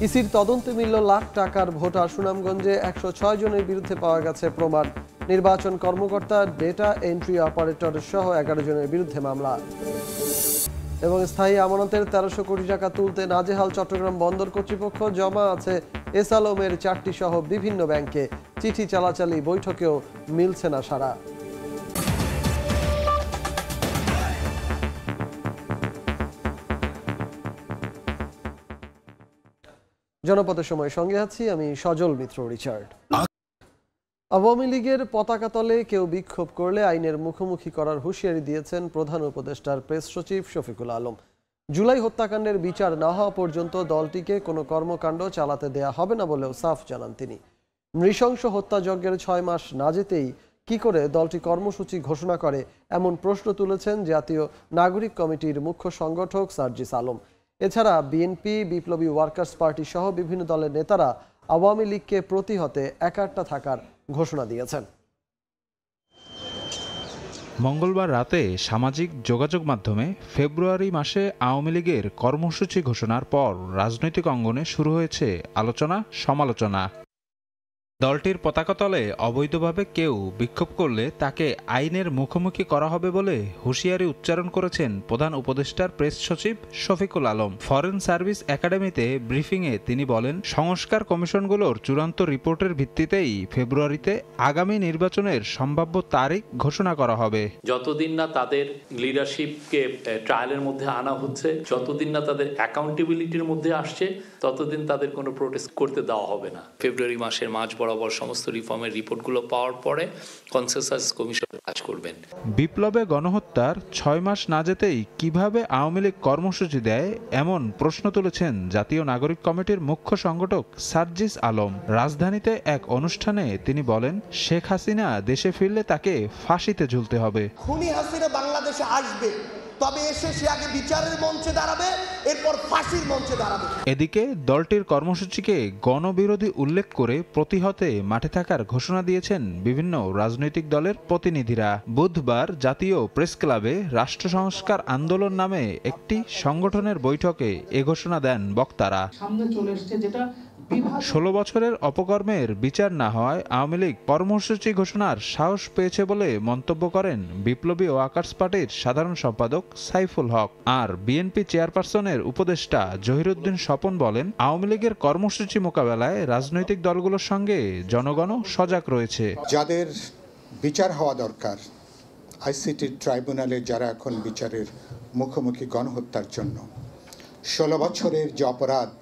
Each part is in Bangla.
ইসির তদন্তে মিলল লাখ টাকার ভোটার। সুনামগঞ্জে ১০৬ জনের বিরুদ্ধে পাওয়া গেছে প্রমাণ। নির্বাচন কর্মকর্তা, ডেটা এন্ট্রি অপারেটর সহ ১১ জনের বিরুদ্ধে মামলা। এবং স্থায়ী আমানতের ১৩০০ কোটি টাকা তুলতে নাজেহাল চট্টগ্রাম বন্দর কর্তৃপক্ষ। জমা আছে এস আলমের ৪টি সহ বিভিন্ন ব্যাংকে। চিঠি চালাচালি বৈঠকেও মিলছে না সাড়া। জনপদের সময় সঙ্গে আছি আমি সজল মিত্র রিচার্ড। আওয়ামী লীগের পতাকা তলে কেউ বিক্ষোভ করলে আইনের মুখোমুখি করার হুঁশিয়ারি দিয়েছেন প্রধান উপদেষ্টার প্রেস সচিব শফিকুল আলম। জুলাই হত্যাকাণ্ডের বিচার না হওয়া পর্যন্ত দলটিকে কোনো কর্মকাণ্ড চালাতে দেয়া হবে না বলেও সাফ জানান তিনি। নৃশংস হত্যাযজ্ঞের ৬ মাস না যেতেই কি করে দলটি কর্মসূচি ঘোষণা করে এমন প্রশ্ন তুলেছেন জাতীয় নাগরিক কমিটির মুখ্য সংগঠক সার্জিস আলম। এছাড়া বিএনপি, বিপ্লবী ওয়ার্কার্স পার্টি সহ বিভিন্ন দলের নেতারা আওয়ামী লীগকে প্রতিহতে একাট্টা থাকার ঘোষণা দিয়েছেন। মঙ্গলবার রাতে সামাজিক যোগাযোগ মাধ্যমে ফেব্রুয়ারি মাসে আওয়ামী লীগের কর্মসূচি ঘোষণার পর রাজনৈতিক অঙ্গনে শুরু হয়েছে আলোচনা সমালোচনা। দলটির পতাকা তলে অবৈধভাবে কেউ বিক্ষোভ করলে তাকে আইনের মুখোমুখি করা হবে বলে হুঁশিয়ারি উচ্চারণ করেছেন প্রধান উপদেষ্টার প্রেস সচিব শফিকুল আলম। ফরেন সার্ভিস একাডেমিতে ব্রিফিংয়ে তিনি বলেন, সংস্কার কমিশনগুলোর চূড়ান্ত রিপোর্টের ভিত্তিতেই ফেব্রুয়ারিতে আগামী নির্বাচনের সম্ভাব্য তারিখ ঘোষণা করা হবে। যতদিন না তাদের লিডারশিপকে ট্রায়ালের মধ্যে আনা হচ্ছে, যতদিন না তাদের অ্যাকাউন্টেবিলিটির মধ্যে আসছে, ততদিন তাদের কোনো প্রোটেস্ট করতে দেওয়া হবে না। ফেব্রুয়ারি মাসের মাঝ বরাবর সমস্ত রিফর্মের রিপোর্টগুলো পাওয়ার পরে কনসেনসাস কমিশন কাজ করবেন। বিপ্লবে গণহত্যার ৬ মাস না যেতেই কিভাবে আওয়ামী লীগ কর্মসূচি দেয় এমন প্রশ্ন তুলেছেন জাতীয় নাগরিক কমিটির মুখ্য সংগঠক সার্জিস আলম। রাজধানীতে এক অনুষ্ঠানে তিনি বলেন, শেখ হাসিনা দেশে ফিরলে তাকে ফাঁসিতে ঝুলতে হবে। খুনি হাসিনা বাংলাদেশে আসবে, তবে এসে সে আগে বিচারের মঞ্চে দাঁড়াবে, এরপর ফাঁসির মঞ্চে দাঁড়াবে। এদিকে দলটির কর্মসূচিকে গণবিরোধী উল্লেখ করে প্রতিহতে মাঠে থাকার ঘোষণা দিয়েছেন বিভিন্ন রাজনৈতিক দলের প্রতিনিধিরা। বুধবার জাতীয় প্রেস ক্লাবে রাষ্ট্র সংস্কার আন্দোলন নামে একটি সংগঠনের বৈঠকে এ ঘোষণা দেন বক্তারা। ১৬ বছরের অপকর্মের বিচার না হওয়ায় আওয়ামী লীগ কর্মসূচি ঘোষণার সাহস পেয়েছে বলে মন্তব্য করেন বিপ্লবী ওয়ার্কার্স পার্টির সাধারণ সম্পাদক সাইফুল হক। আর বিএনপি চেয়ারপারসনের উপদেষ্টা জহিরুদ্দিন স্বপন বলেন, আওয়ামী লীগের কর্মসূচি মোকাবেলায় রাজনৈতিক দলগুলোর সঙ্গে জনগণও সজাগ রয়েছে। যাদের বিচার হওয়া দরকার, আইসিটি ট্রাইব্যুনালে যারা এখন বিচারের মুখোমুখি গণহত্যার জন্য ১৬ বছরের যে অপরাধ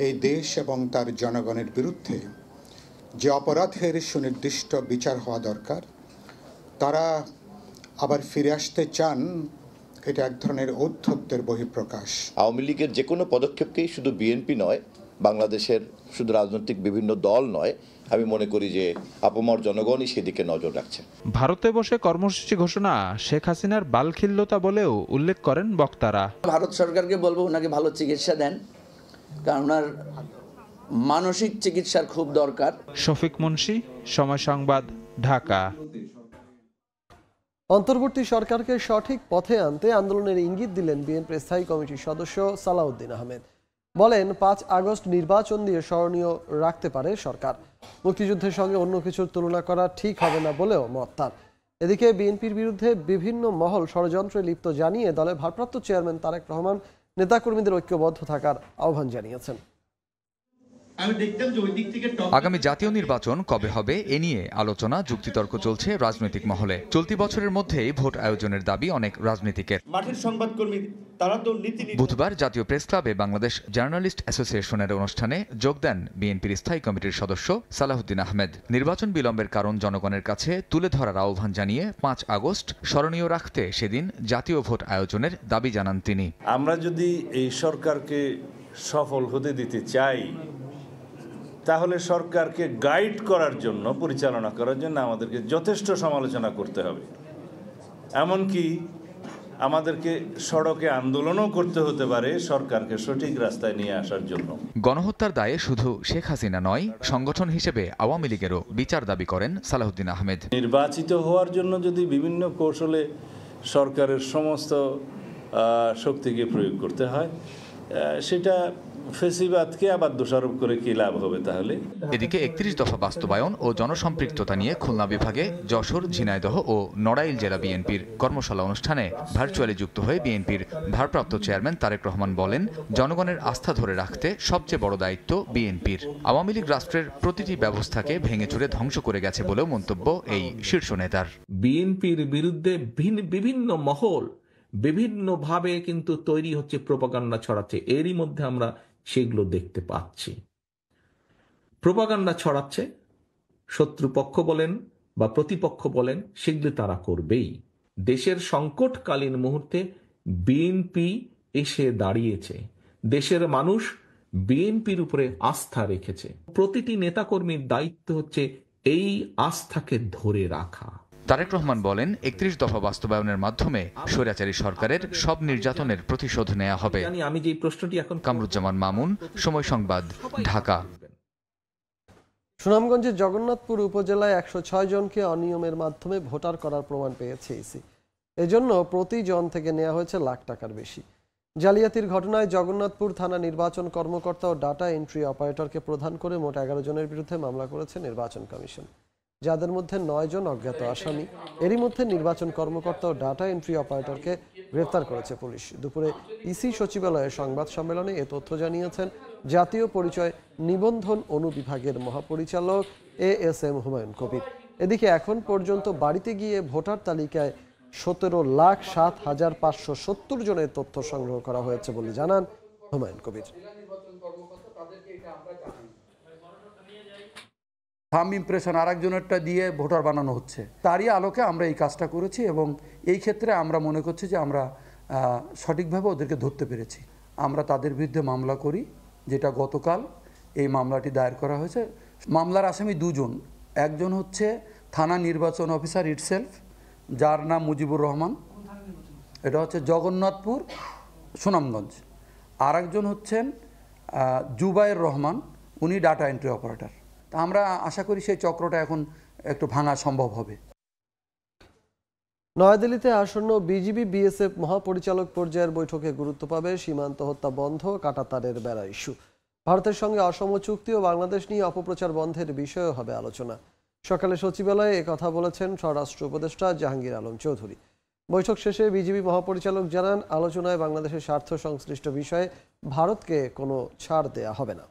এই দেশ এবং তার জনগণের বিরুদ্ধে, যে অপরাধের সুনির্দিষ্ট বিচার হওয়া দরকার, তারা আবার ফিরে আসতে চান, এটা এক ধরনের ঔদ্ধত্যের বহিঃপ্রকাশ। আওয়ামী লীগের যে কোনো পদক্ষেপকেই শুধু বিএনপি নয়, বাংলাদেশের শুধু রাজনৈতিক বিভিন্ন দল নয়, আমি মনে করি যে আপামর জনগণই সেদিকে নজর রাখছে। ভারতে বসে কর্মসূচি ঘোষণা শেখ হাসিনার বালখিল্যতা বলেও উল্লেখ করেন বক্তারা। ভারত সরকারকে বলবো ওনাকে ভালো চিকিৎসা দেন, কারণ ওনার মানসিক চিকিৎসার খুব দরকার। শফিক মুন্সি, সময় সংবাদ, ঢাকা। অন্তর্বর্তী সরকারকে সঠিক পথে আনতে আন্দোলনের ইঙ্গিত দিলেন বিএনপির স্থায়ী কমিটির সদস্য সালাউদ্দিন আহমেদ। বলেন, ৫ আগস্ট নির্বাচন দিয়ে স্মরণীয় রাখতে পারে সরকার। মুক্তিযুদ্ধের সঙ্গে অন্য কিছুর তুলনা করা ঠিক হবে না বলেও মত তার। এদিকে বিএনপির বিরুদ্ধে বিভিন্ন মহল ষড়যন্ত্রে লিপ্ত জানিয়ে দলের ভারপ্রাপ্ত চেয়ারম্যান তারেক রহমান নেতাকর্মীদের ঐক্যবদ্ধ থাকার আহ্বান জানিয়েছেন। আগামী জাতীয় নির্বাচন কবে হবে এ নিয়ে আলোচনা যুক্তিতর্ক চলছে রাজনৈতিক মহলে। চলতি বছরের মধ্যেই ভোট আয়োজনের দাবি অনেক রাজনীতিকের। বুধবার জাতীয় প্রেস ক্লাবে বাংলাদেশ জার্নালিস্ট অ্যাসোসিয়েশনের অনুষ্ঠানে যোগ দেন বিএনপির স্থায়ী কমিটির সদস্য সালাউদ্দিন আহমেদ। নির্বাচন বিলম্বের কারণ জনগণের কাছে তুলে ধরার আহ্বান জানিয়ে ৫ আগস্ট স্মরণীয় রাখতে সেদিন জাতীয় ভোট আয়োজনের দাবি জানান তিনি। আমরা যদি এই সরকারকে সফল হতে দিতে চাই, তাহলে সরকারকে গাইড করার জন্য, পরিচালনা করার জন্য আমাদেরকে যথেষ্ট সমালোচনা করতে হবে। এমনকি আমাদেরকে সড়কে আন্দোলনও করতে হতে পারে সরকারকে সঠিক রাস্তায় নিয়ে আসার জন্য। গণহত্যার দায়ে শুধু শেখ হাসিনা নয়, সংগঠন হিসেবে আওয়ামী লীগেরও বিচার দাবি করেন সালাউদ্দিন আহমেদ। নির্বাচিত হওয়ার জন্য যদি বিভিন্ন কৌশলে সরকারের সমস্ত শক্তিকে প্রয়োগ করতে হয়, সেটা ফেসিবাদকে আবার দোষারোপ করে কি লাভ হবে তাহলে? এদিকে ৩১ দফা বাস্তবায়ন ও জনসম্পৃক্ততা নিয়ে খুলনা বিভাগে যশোর, ঝিনাইদহ ও নড়াইল জেলা বিএনপির কর্মশালা অনুষ্ঠানে ভার্চুয়ালি যুক্ত হয়ে বিএনপির ভারপ্রাপ্ত চেয়ারম্যান তারেক রহমান বলেন, জনগণের আস্থা ধরে রাখতে সবচেয়ে বড় দায়িত্ব বিএনপির। আওয়ামী লীগ রাষ্ট্রের প্রতিটি ব্যবস্থাকে ভেঙে চুরে ধ্বংস করে গেছে বলেও মন্তব্য এই শীর্ষ নেতার। বিএনপির বিরুদ্ধে বিভিন্ন মহল বিভিন্নভাবে কিন্তু তৈরি হচ্ছে, প্রোপাগান্ডা ছড়াচ্ছে। এরই মধ্যে আমরা সেগুলো দেখতে পাচ্ছি। প্রোপাগান্ডা ছড়াচ্ছে, শত্রুপক্ষ বলেন বা প্রতিপক্ষ বলেন, সেগুলো তারা করবেই। দেশের সংকটকালীন মুহূর্তে বিএনপি এসে দাঁড়িয়েছে, দেশের মানুষ বিএনপির উপরে আস্থা রেখেছে। প্রতিটি নেতাকর্মীর দায়িত্ব হচ্ছে এই আস্থাকে ধরে রাখা। তারেক রহমান বলেন, ৩১ দফা বাস্তবায়নের মাধ্যমে স্বৈরাচারী সরকারের সব নির্যাতনের প্রতিশোধ নেওয়া হবে। আমি যে প্রশ্নটি এখন কামরুজ্জামান মামুন, সময় সংবাদ, ঢাকা। সুনামগঞ্জের জগন্নাথপুর উপজেলায় ১০৬ জনকে অনিয়মের মাধ্যমে ভোটার করার প্রমাণ পেয়েছে ইসি। এজন্য প্রতি জন থেকে নেওয়া হয়েছে লাখ টাকার বেশি। জালিয়াতির ঘটনায় জগন্নাথপুর থানা নির্বাচন কর্মকর্তা ও ডাটা এন্ট্রি অপারেটরকে প্রধান করে মোট ১১ জনের বিরুদ্ধে মামলা করেছে নির্বাচন কমিশন, যাদের মধ্যে ৯ জন অজ্ঞাত আসামি। এরই মধ্যে নির্বাচন কর্মকর্তা ও ডাটা এন্ট্রি অপারেটরকে গ্রেফতার করেছে পুলিশ। দুপুরে ইসি সচিবালয়ে সংবাদ সম্মেলনে এ তথ্য জানিয়েছেন জাতীয় পরিচয় নিবন্ধন অনুবিভাগের মহাপরিচালক ASM হুমায়ুন কবির। এদিকে এখন পর্যন্ত বাড়িতে গিয়ে ভোটার তালিকায় ১৭,০০,৫৭০ জনের তথ্য সংগ্রহ করা হয়েছে বলে জানান হুমায়ুন কবির। থাম্ব ইমপ্রেশন আরেকজনেরটা দিয়ে ভোটার বানানো হচ্ছে, তারই আলোকে আমরা এই কাজটা করেছি এবং এই ক্ষেত্রে আমরা মনে করছি যে আমরা সঠিকভাবে ওদেরকে ধরতে পেরেছি। আমরা তাদের বিরুদ্ধে মামলা করি, যেটা গতকাল এই মামলাটি দায়ের করা হয়েছে। মামলার আসামি দুজন, একজন হচ্ছে থানা নির্বাচন অফিসার ইটসেলফ, যার নাম মুজিবুর রহমান, এটা হচ্ছে জগন্নাথপুর সুনামগঞ্জ। আর একজন হচ্ছেন জুবায়ের রহমান, উনি ডাটা এন্ট্রি অপারেটর। তা আমরা আশা করি সেই চক্রটা এখন একটু ভাঙা সম্ভব হবে। নয়াদিল্লিতে আসন্ন বিজিবি বিএসএফ মহাপরিচালক পর্যায়ের বৈঠকে গুরুত্ব পাবে সীমান্ত হত্যা বন্ধ, কাঁটাতারের বেড়া ইস্যু। ভারতের সঙ্গে অসম চুক্তি ও বাংলাদেশ নিয়ে অপপ্রচার বন্ধের বিষয়েও হবে আলোচনা। সকালে সচিবালয়ে একথা বলেছেন স্বরাষ্ট্র উপদেষ্টা জাহাঙ্গীর আলম চৌধুরী। বৈঠক শেষে বিজিবি মহাপরিচালক জানান, আলোচনায় বাংলাদেশের স্বার্থ সংশ্লিষ্ট বিষয়ে ভারতকে কোনো ছাড় দেয়া হবে না।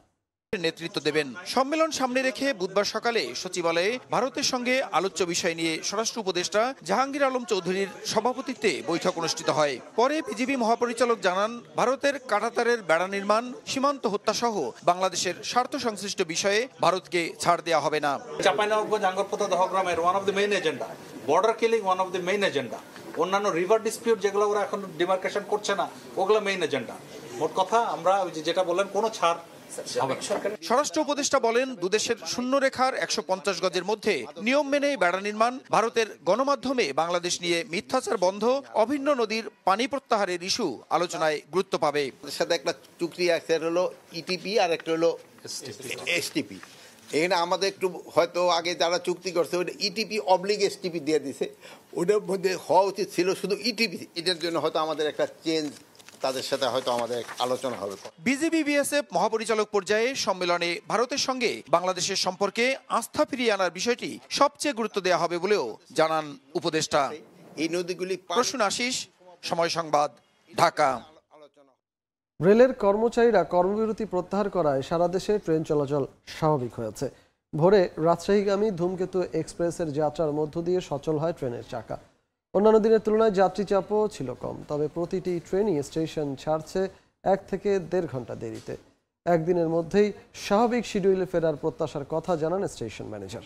নেতৃত্ব দেবেন। সম্মেলন সামনে রেখে বুধবার সকালে সচিবালয়ে ভারতের সঙ্গে আলোচ্য বিষয় নিয়ে স্বরাষ্ট্র উপদেষ্টা জাহাঙ্গীর আলম চৌধুরীর সভাপতিত্বে বৈঠক অনুষ্ঠিত হয়। পরে বিজিবি মহাপরিচালক জানান, ভারতের কাঁটাতারের বেড়া নির্মাণ, সীমান্ত হত্যা সহ বাংলাদেশের স্বার্থ সংশ্লিষ্ট বিষয়ে ভারতকে ছাড় দেওয়া হবে না। চাঁপাইনবাবগঞ্জ আঙ্গরপোতা দহগ্রামের one of the main agenda, border killing one of the main agenda, অন্যান্য রিভার ডিসপিউট যেগুলো ওরা এখন ডিমার্কেশন করছে না, ওগুলো মেইন এজেন্ডা। মোট কথা আমরা যেটা বললেন, কোনো ছাড়। স্বরাষ্ট্র উপদেষ্টা বলেন, দুদেশের শূন্যরেখার ১৫০ গজের মধ্যে নিয়ম মেনে বেড়া নির্মাণ, ভারতের গণমাধ্যমে বাংলাদেশ নিয়ে মিথ্যাচার বন্ধ, অভিন্ন নদীর পানি প্রত্যাহারের ইস্যু আলোচনায় গুরুত্ব পাবে। সাথে একটা চুক্তি আছে, হলো ইটিপি আর একটা হলো এসটিপি। এখানে আমাদের একটু হয়তো আগে যারা চুক্তি করছে ওইটা ইটিপি অবলিগ এসটিপি দিয়ে দিছে, ওটার মধ্যে হওয়া উচিত ছিল শুধু ইটিপি। এটার জন্য হয়তো আমাদের একটা চেঞ্জ, তাদের সাথে হয়তো আমাদের আলোচনা হবে। বিজিবি বিএসএফ মহাপরিচালক পর্যায়ে সম্মেলনে ভারতের সঙ্গে বাংলাদেশের সম্পর্কে আস্থা ফিরিয়ে আনার বিষয়টি সবচেয়ে গুরুত্ব দেওয়া হবে বলেও জানান উপদেষ্টা। এই নদীগুলি প্রসূন আশিস, সময় সংবাদ, ঢাকা। রেলের কর্মচারীরা কর্মবিরতি প্রত্যাহার করায় সারা দেশে ট্রেন চলাচল স্বাভাবিক হয়েছে। ভোরে রাজশাহীগামী ধূমকেতু এক্সপ্রেসের যাত্রার মধ্য দিয়ে সচল হয় ট্রেনের চাকা। অন্যান্য দিনের তুলনায় যাত্রী চাপও ছিল কম, তবে প্রতিটি ট্রেনই স্টেশন ছাড়ছে 1 থেকে 1.5 ঘন্টা দেরিতে। একদিনের মধ্যেই স্বাভাবিক শিডিউলে ফেরার প্রত্যাশার কথা জানান স্টেশন ম্যানেজার।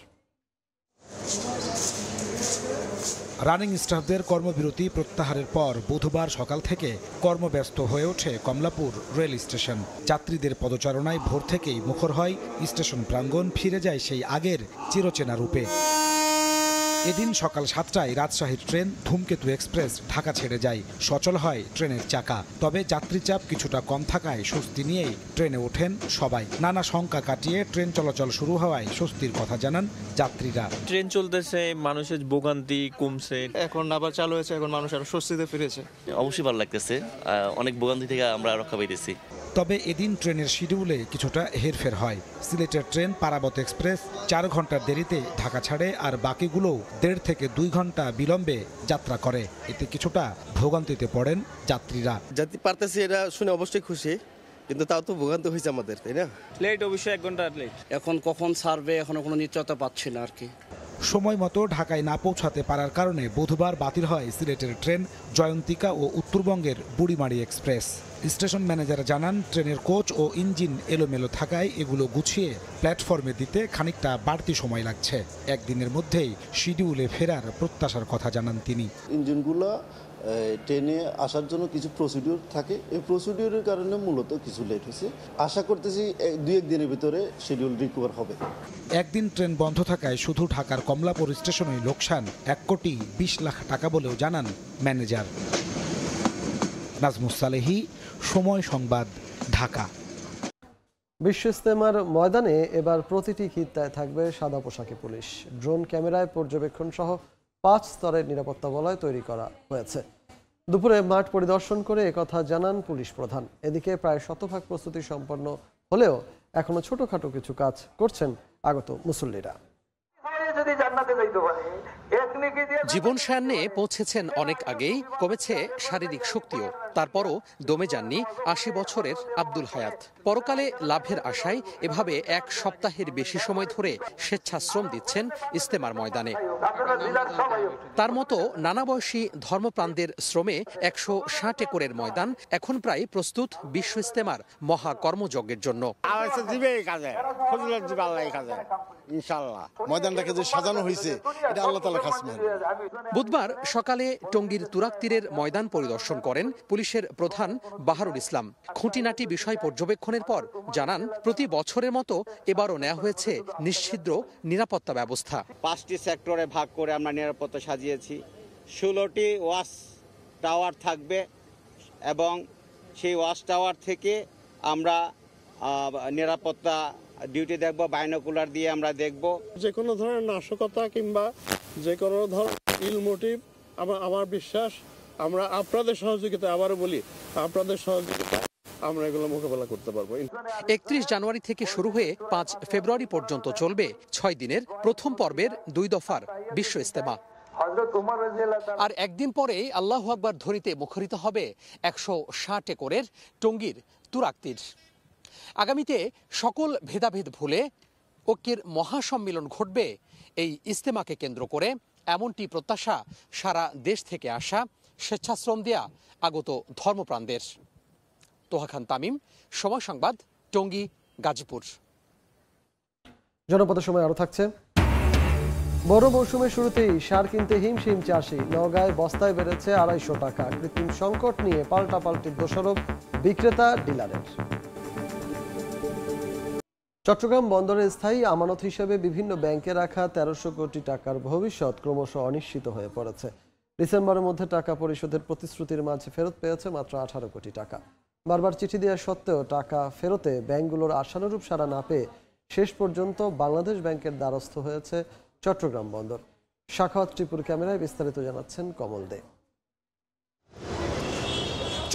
রানিং স্টাফদের কর্মবিরতি প্রত্যাহারের পর বুধবার সকাল থেকে কর্মব্যস্ত হয়ে ওঠে কমলাপুর রেল স্টেশন। যাত্রীদের পদচারণায় ভোর থেকেই মুখর হয় স্টেশন প্রাঙ্গণ, ফিরে যায় সেই আগের চিরচেনা রূপে। এদিন সকাল 7টায় রাজশাহীর ট্রেন ধূমকেতু এক্সপ্রেস ঢাকা ছেড়ে যায়। সচল হয় ট্রেনের চাকা, তবে যাত্রীচাপ কিছুটা কম থাকায় স্বস্তি নিয়েই ট্রেনে ওঠেন সবাই। নানা শঙ্কা কাটিয়ে ট্রেন চলাচল শুরু হওয়ায় স্বস্তির কথা জানান যাত্রীরা। ট্রেন চলতেছে, মানুষের ভোগান্তি কমছে, এখন আবার চালু হয়েছে, এখন মানুষ আরো স্বস্তিতে ফিরেছে। অবশ্যই ভালো লাগতেছে, অনেক ভোগান্তি থেকে আমরা রক্ষা পাইতেছি। তবে এদিন ট্রেনের শিডিউলে কিছুটা হেরফের হয়। সিলেটের ট্রেন পারাবত এক্সপ্রেস 4 ঘন্টার দেরিতে ঢাকা ছাড়ে, আর বাকিগুলো 1.5 থেকে 2 ঘন্টা বিলম্বে যাত্রা করে। এতে কিছুটা ভোগান্তিতে পড়েন যাত্রীরা। যাত্রী পারতেছি এটা শুনে অবশ্যই খুশি, কিন্তু তাও তো ভোগান্তি হয়েছে আমাদের, তাই না? লেট অবশ্যই 1 ঘন্টা লেট। এখন কখন ছাড়বে এখনো কোনো নিশ্চয়তা পাচ্ছি না আর কি। সময় মতো ঢাকায় না পৌঁছাতে পারার কারণে বুধবার বাতিল হয় সিলেটের ট্রেন জয়ন্তিকা ও উত্তরবঙ্গের বুড়িমারি এক্সপ্রেস। স্টেশন ম্যানেজার জানান, ট্রেনের কোচ ও ইঞ্জিন এলোমেলো থাকায় এগুলো গুছিয়ে প্ল্যাটফর্মে দিতে খানিকটা বাড়তি সময় লাগছে। একদিনের মধ্যেই শিডিউলে ফেরার প্রত্যাশার কথা জানান তিনি। ইঞ্জিনগুলো ট্রেনে আসার জন্য কিছু প্রসিডিউর থাকে, এই প্রসিডিউরের কারণে মূলত কিছু লেট হয়েছে। আশা করতেছি 2-1 দিনের ভিতরে শিডিউল রিকভার হবে। একদিন ট্রেন বন্ধ থাকায় শুধু ঢাকার কমলাপুর স্টেশনে লোকসান 1,20,00,000 টাকা বলেও জানান ম্যানেজার। নাজমুস সালেহী, সময় সংবাদ, ঢাকা। বিশ্ব ইজতেমার ময়দানে এবার প্রতিটি খিত্তায় থাকবে সাদা পোশাকে পুলিশ। ড্রোন ক্যামেরায় পর্যবেক্ষণ সহ 5 স্তরের নিরাপত্তা বলয় তৈরি করা হয়েছে। দুপুরে মাঠ পরিদর্শন করে একথা জানান পুলিশ প্রধান। এদিকে প্রায় 100% প্রস্তুতি সম্পন্ন হলেও এখনো ছোটখাটো কিছু কাজ করছেন আগত মুসল্লিরা। জীবন সায়ান্নে পৌঁছেছেন অনেক আগেই, কমেছে শারীরিক শক্তিও, তারপরও দমে যাননি 80 বছরের আব্দুল হায়াত। পরকালে লাভের আশায় এভাবে 1 সপ্তাহের বেশি সময় ধরে স্বেচ্ছাশ্রম দিচ্ছেন ইজতেমার ময়দানে। তার মতো নানা বয়সী ধর্মপ্রাণদের শ্রমে 160 একরের ময়দান এখন প্রায় প্রস্তুত বিশ্ব ইজতেমার মহা কর্মযজ্ঞের জন্য। ময়দানটাকে যে সাজানো হয়েছে এটা আল্লাহ তাআলার খাস মেহরবানি। বুধবার সকালে টঙ্গীর তুরাগতীরের ময়দান পরিদর্শন করেন পুলিশের প্রধান বাহারুল ইসলাম। খুঁটিনাটি বিষয় পর্যবেক্ষণের পর জানান, প্রতি বছরের মতো এবারও নেওয়া হয়েছে নিশ্ছিদ্র নিরাপত্তা ব্যবস্থা। 5টি সেক্টরে ভাগ করে আমরা নিরাপত্তা সাজিয়েছি। 16টি ওয়াচ টাওয়ার থাকবে এবং সেই ওয়াচ টাওয়ার থেকে আমরা নিরাপত্তা ডিউটি দেখব, বাইনোকুলার দিয়ে আমরা দেখব। যে কোনো ধরনের নাশকতা কিংবা যে কোনো ধরনের ইল মোটিভ, আমার বিশ্বাস আমরা আপনাদের সহযোগিতা, আবারও বলি আপনাদের সহযোগিতা আমরা এগুলো মোকাবেলা করতে পারবো। 31 জানুয়ারি থেকে শুরু হয়ে 5 ফেব্রুয়ারি পর্যন্ত চলবে 6 দিনের প্রথম পর্বের 2 দফার বিশ্ব ইজতেমা। আর একদিন পরেই আল্লাহু আকবার ধ্বনিতে মুখরিত হবে 160 একরের টঙ্গীর তুরাগতীর। আগামীতে সকল ভেদাভেদ ভুলে ঐক্যের মহাসম্মিলন ঘটবে এই ইজতেমাকে কেন্দ্র করে, এমনটি প্রত্যাশা সারা দেশ থেকে আসা স্বেচ্ছাশ্রম দেয়া আগত ধর্মপ্রাণদের। তোহা খান তামিম, সময় সংবাদ, টঙ্গী, গাজীপুর। জনপদের সময় আরো থাকছে। বড় মৌসুমের শুরুতেই সার কিনতে হিমশিম চাষি। নওগাঁয় বস্তায় বেড়েছে 250 টাকা। কৃত্রিম সংকট নিয়ে পাল্টাপাল্টি দোষারোপ বিক্রেতা ডিলারের। চট্টগ্রাম বন্দরে স্থায়ী আমানত হিসেবে বিভিন্ন ব্যাংকে রাখা 1300 কোটি টাকার ভবিষ্যৎ ক্রমশ অনিশ্চিত হয়ে পড়েছে। ডিসেম্বরের মধ্যে টাকা পরিশোধের প্রতিশ্রুতির মাঝে ফেরত পেয়েছে মাত্র 18 কোটি টাকা। বারবার চিঠি দেওয়া সত্ত্বেও টাকা ফেরতে ব্যাংকগুলোর আশানুরূপ সাড়া না পেয়ে শেষ পর্যন্ত বাংলাদেশ ব্যাংকের দ্বারস্থ হয়েছে চট্টগ্রাম বন্দর। শাখাওয়াত ত্রিপুর ক্যামেরায় বিস্তারিত জানাচ্ছেন কমল দে।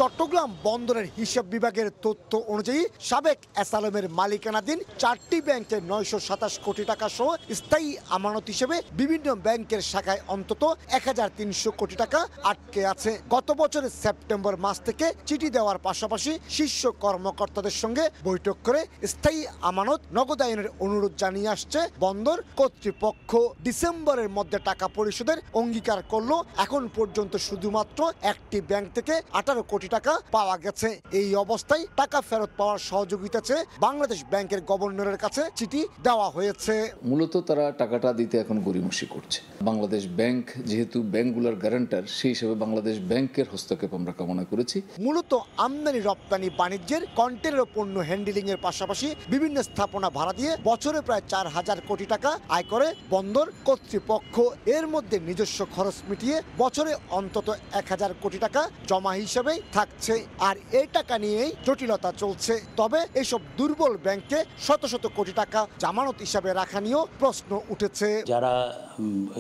চট্টগ্রাম বন্দরের হিসাব বিভাগের তথ্য অনুযায়ী সাবেক এসালমের মালিকানাধীন 4টি ব্যাংকের 927 কোটি টাকা সহ স্থায়ী আমানত হিসেবে বিভিন্ন ব্যাংকের শাখায় অন্তত 1300 কোটি টাকা আটকে আছে। গত বছরের সেপ্টেম্বর মাস থেকে চিঠি দেওয়ার পাশাপাশি শীর্ষ কর্মকর্তাদের সঙ্গে বৈঠক করে স্থায়ী আমানত নগদায়নের অনুরোধ জানিয়ে আসছে বন্দর কর্তৃপক্ষ। ডিসেম্বরের মধ্যে টাকা পরিশোধের অঙ্গীকার করলো। এখন পর্যন্ত শুধুমাত্র একটি ব্যাংক থেকে 18 কোটি টাকা পাওয়া গেছে। এই অবস্থায় টাকা ফেরত পাওয়ার সহযোগিতা চেয়ে বাংলাদেশ ব্যাংকের গভর্নরের কাছে চিঠি দেওয়া হয়েছে। মূলত তারা টাকাটা দিতে এখন গড়িমসি করছে। বাংলাদেশ ব্যাংক যেহেতু ব্যাংকগুলোর গ্যারান্টার, সেই হিসেবে বাংলাদেশ ব্যাংকের হস্তক্ষেপ আমরা কামনা করেছি। মূলত আমদানি রপ্তানি বাণিজ্যের কন্টেনার পণ্য হ্যান্ডেলিং এর পাশাপাশি বিভিন্ন স্থাপনা ভাড়া দিয়ে বছরে প্রায় 4000 কোটি টাকা আয় করে বন্দর কর্তৃপক্ষ। এর মধ্যে নিজস্ব খরচ মিটিয়ে বছরে অন্তত 1000 কোটি টাকা জমা হিসেবে থাকছে, আর এই টাকা নিয়েই জটিলতা চলছে। তবে এসব দুর্বল ব্যাংকে শত শত কোটি টাকা জামানত হিসাবে রাখা নিয়েও প্রশ্ন উঠেছে। যারা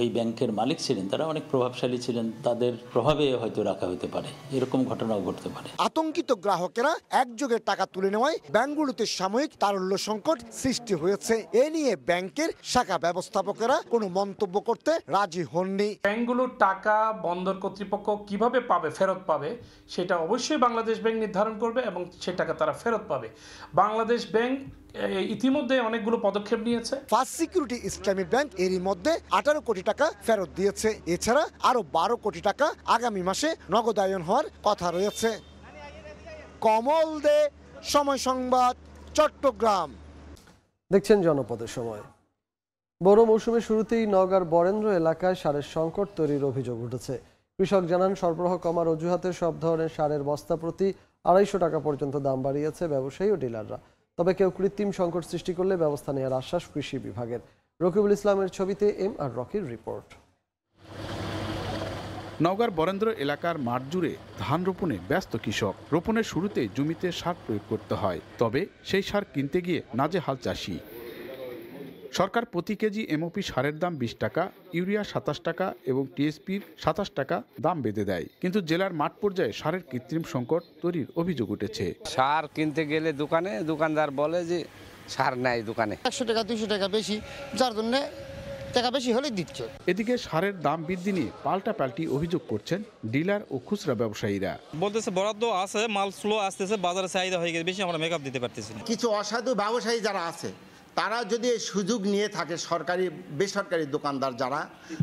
এই ব্যাংকের মালিক ছিলেন তারা অনেক প্রভাবশালী ছিলেন, তাদের প্রভাবে হয়তো রাখা হতে পারে, এরকম ঘটনাও ঘটতে পারে। আতঙ্কিত গ্রাহকেরা একযোগে টাকা তুলে নেওয়ায় ব্যাংকগুলোতে সাময়িক তারল্য সংকট সৃষ্টি হয়েছে। এ নিয়ে ব্যাংকের শাখা ব্যবস্থাপকেরা কোনো মন্তব্য করতে রাজি হননি। ব্যাংকগুলোর টাকা বন্দর কর্তৃপক্ষ কিভাবে পাবে, ফেরত পাবে, সেটা অবশ্যই বাংলাদেশ ব্যাংক নির্ধারণ করবে এবং সে টাকা তারা ফেরত পাবে। বাংলাদেশ ব্যাংক ইতিমধ্যে অনেকগুলো পদক্ষেপ নিয়েছে। ফার্স্ট সিকিউরিটি ইসলামী ব্যাংক এরই মধ্যে 18 কোটি টাকা ফেরত দিয়েছে। এছাড়া আরো 12 কোটি টাকা আগামী মাসে নগদায়ন হওয়ার কথা রয়েছে। কমল দে, সময় সংবাদ, চট্টগ্রাম। দেখছেন জনপদের সময়। বড় মৌসুমের শুরুতেই নওগাঁর বরেন্দ্র এলাকায় সারের সংকট তৈরির অভিযোগ উঠেছে। কৃষক জানান, সরবরাহ কমার অজুহাতে সব ধরনের সারের বস্তা প্রতি 250 টাকা পর্যন্ত দাম বাড়িয়েছে ব্যবসায়ী ও ডিলাররা। তবে কেউ কৃত্রিম সংকট সৃষ্টি করলে ব্যবস্থা নেওয়ার আশ্বাস কৃষি বিভাগের। রকিবুল ইসলামের ছবিতে MR রকির রিপোর্ট। নওগাঁর বরেন্দ্র এলাকার মাঠ জুড়ে ধান রোপণে ব্যস্ত কৃষক। রোপণের শুরুতে জমিতে সার প্রয়োগ করতে হয়, তবে সেই সার কিনতে গিয়ে নাজেহাল চাষি। সরকার প্রতি কেজি এমওপি সারের দাম 20 টাকা, ইউরিয়া 27 টাকা এবং টিএসপির 27 টাকা দাম বেঁধে দেয়। কিন্তু জেলার মাঠ পর্যায়ে সারের কৃত্রিম সংকট তৈরির অভিযোগ উঠেছে। সার কিনতে গেলে দোকানদার বলে যে সার নাই দোকানে, 100 টাকা 200 টাকা বেশি, যার জন্য টাকা বেশি হলে দিচ্ছে। এদিকে সারের দাম বৃদ্ধি নিয়ে পাল্টাপাল্টি অভিযোগ করছেন ডিলার ও খুচরা ব্যবসায়ীরা। বলতেছে বরাদ্দ আছে, মাল স্লো আসতেছে, বাজারে চাহিদা হয়ে গেছে বেশি, আমরা মেকআপ দিতে পারতেছি না। কিছু অসাধু ব্যবসায়ী যারা আছে তারা যদি এই সুযোগ নিয়ে থাকে, সরকারি বেসরকারি দোকানদার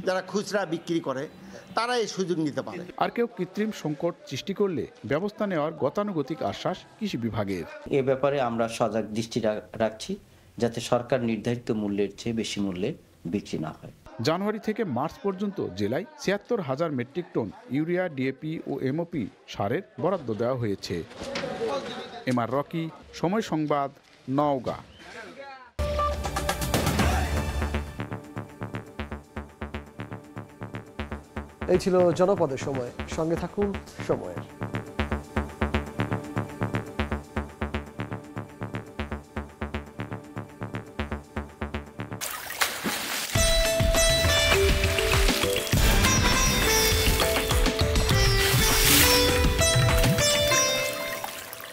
যারা খুচরা বিক্রি করে, তারা এই সুযোগ নিতে পারে। আর কেউ কৃত্রিম সংকট সৃষ্টি করলে ব্যবস্থা নেওয়ার গতানুগতিক আশ্বাস কৃষি বিভাগের। এ ব্যাপারে আমরা সজাগ দৃষ্টি রাখছি, যাতে সরকার নির্ধারিত মূল্যের চেয়ে বেশি মূল্যে বিক্রি না হয়। জানুয়ারি থেকে মার্চ পর্যন্ত জেলায় ৭৬,০০০ মেট্রিক টন ইউরিয়া, ডিএপি ও এমওপি সারের বরাদ্দ দেওয়া হয়েছে। MR রকি, সময় সংবাদ, নওগাঁ। এই ছিল জনপদের সময়। সঙ্গে থাকুন সময়ের।